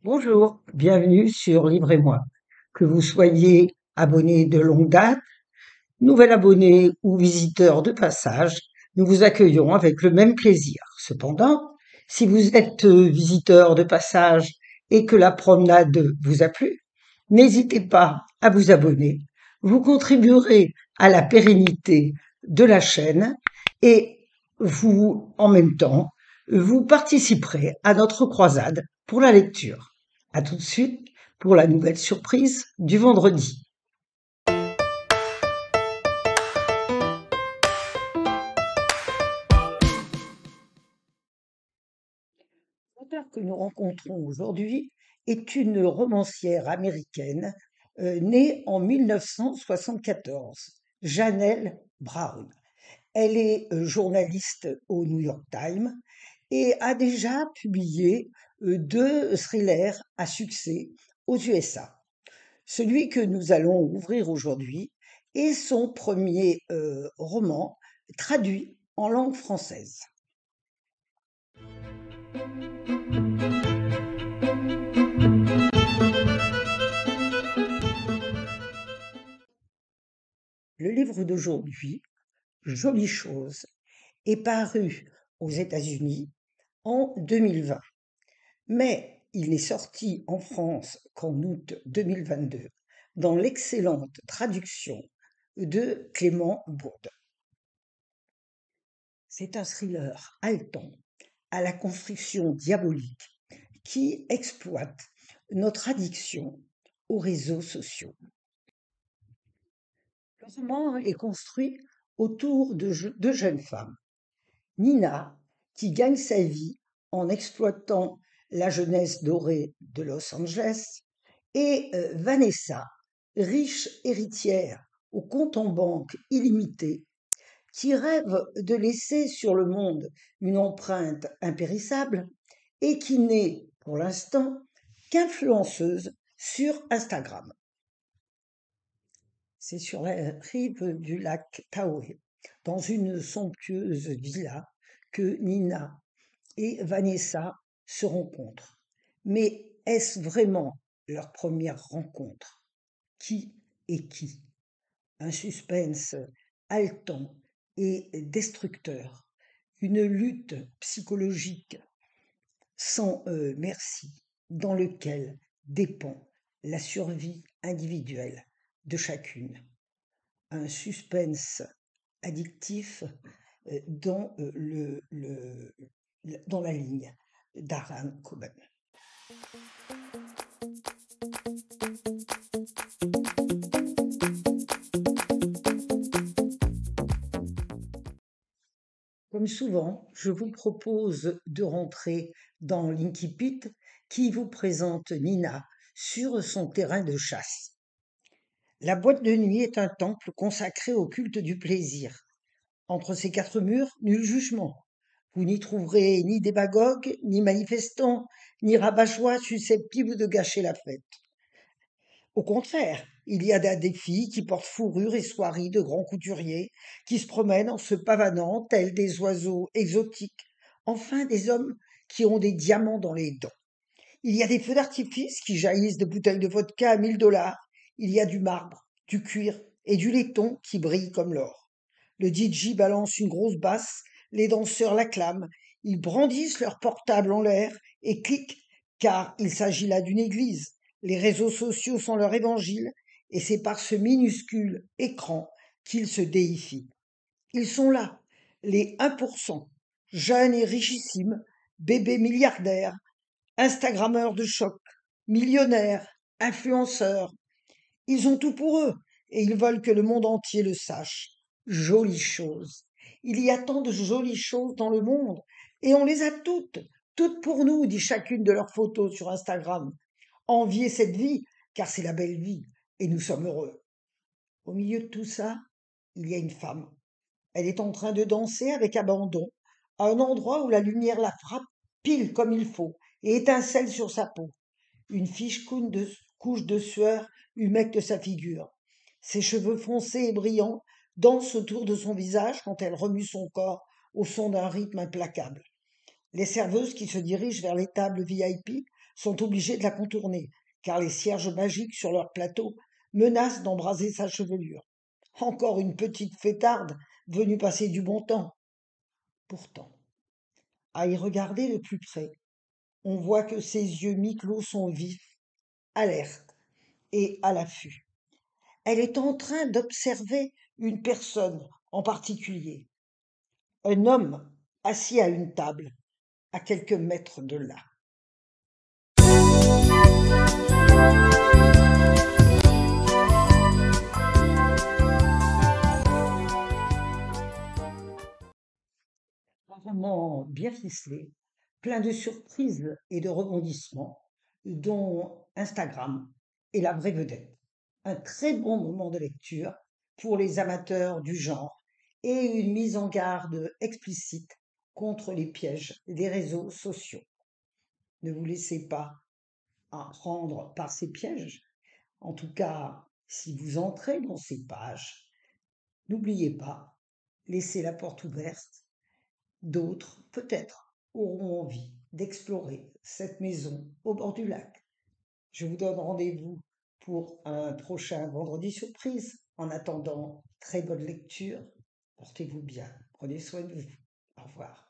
Bonjour, bienvenue sur Livrez-moi. Que vous soyez abonné de longue date, nouvel abonné ou visiteur de passage, nous vous accueillons avec le même plaisir. Cependant, si vous êtes visiteur de passage et que la promenade vous a plu, n'hésitez pas à vous abonner. Vous contribuerez à la pérennité de la chaîne et vous, en même temps, vous participerez à notre croisade pour la lecture. À tout de suite pour la nouvelle surprise du vendredi. L'auteur que nous rencontrons aujourd'hui est une romancière américaine née en 1974, Janelle Brown. Elle est journaliste au New York Times et a déjà publié 2 thrillers à succès aux USA. Celui que nous allons ouvrir aujourd'hui est son premier roman traduit en langue française. Le livre d'aujourd'hui, Jolie chose, est paru aux États-Unis en 2020, mais il n'est sorti en France qu'en août 2022 dans l'excellente traduction de Clément Bourdes. C'est un thriller haletant à la construction diabolique qui exploite notre addiction aux réseaux sociaux. Le roman est construit autour de 2 jeunes femmes. Nina, qui gagne sa vie en exploitant la jeunesse dorée de Los Angeles, et Vanessa, riche héritière au compte en banque illimité, qui rêve de laisser sur le monde une empreinte impérissable et qui n'est, pour l'instant, qu'influenceuse sur Instagram. C'est sur la rive du lac Tahoe, dans une somptueuse villa, que Nina et Vanessa se rencontrent. Mais est-ce vraiment leur première rencontre? Qui est qui? Un suspense haletant et destructeur, une lutte psychologique sans merci, dans lequel dépend la survie individuelle de chacune. Un suspense addictif dans la ligne d'Aran Coben. Comme souvent, je vous propose de rentrer dans l'Incipit qui vous présente Nina sur son terrain de chasse. La boîte de nuit est un temple consacré au culte du plaisir. Entre ces 4 murs, nul jugement. Vous n'y trouverez ni démagogues, ni manifestants, ni rabat-joie susceptibles de gâcher la fête. Au contraire, il y a des filles qui portent fourrures et soieries de grands couturiers, qui se promènent en se pavanant tels des oiseaux exotiques, enfin des hommes qui ont des diamants dans les dents. Il y a des feux d'artifice qui jaillissent de bouteilles de vodka à 1000 $, il y a du marbre, du cuir et du laiton qui brillent comme l'or. Le DJ balance une grosse basse, les danseurs l'acclament, ils brandissent leur portable en l'air et cliquent, car il s'agit là d'une église. Les réseaux sociaux sont leur évangile, et c'est par ce minuscule écran qu'ils se déifient. Ils sont là, les 1%, jeunes et richissimes, bébés milliardaires, Instagrammeurs de choc, millionnaires, influenceurs. Ils ont tout pour eux, et ils veulent que le monde entier le sache. Jolie chose. Il y a tant de jolies choses dans le monde, et on les a toutes, toutes pour nous, dit chacune de leurs photos sur Instagram. Enviez cette vie, car c'est la belle vie, et nous sommes heureux. Au milieu de tout ça, il y a une femme. Elle est en train de danser avec abandon, à un endroit où la lumière la frappe pile comme il faut, et étincelle sur sa peau. Une fiche couche de sueur humecte sa figure. Ses cheveux foncés et brillants dansent autour de son visage quand elle remue son corps au son d'un rythme implacable. Les serveuses qui se dirigent vers les tables VIP sont obligées de la contourner, car les cierges magiques sur leur plateau menacent d'embraser sa chevelure. Encore une petite fêtarde venue passer du bon temps. Pourtant, à y regarder de plus près, on voit que ses yeux mi-clos sont vifs, alertes et à l'affût. Elle est en train d'observer une personne en particulier, un homme assis à une table, à quelques mètres de là. Un roman bien ficelé, plein de surprises et de rebondissements, dont Instagram est la vraie vedette. Un très bon moment de lecture pour les amateurs du genre et une mise en garde explicite contre les pièges des réseaux sociaux. Ne vous laissez pas prendre par ces pièges. En tout cas, si vous entrez dans ces pages, n'oubliez pas, laissez la porte ouverte. D'autres, peut-être, auront envie d'explorer cette maison au bord du lac. Je vous donne rendez-vous pour un prochain vendredi surprise. En attendant, très bonne lecture. Portez-vous bien. Prenez soin de vous. Au revoir.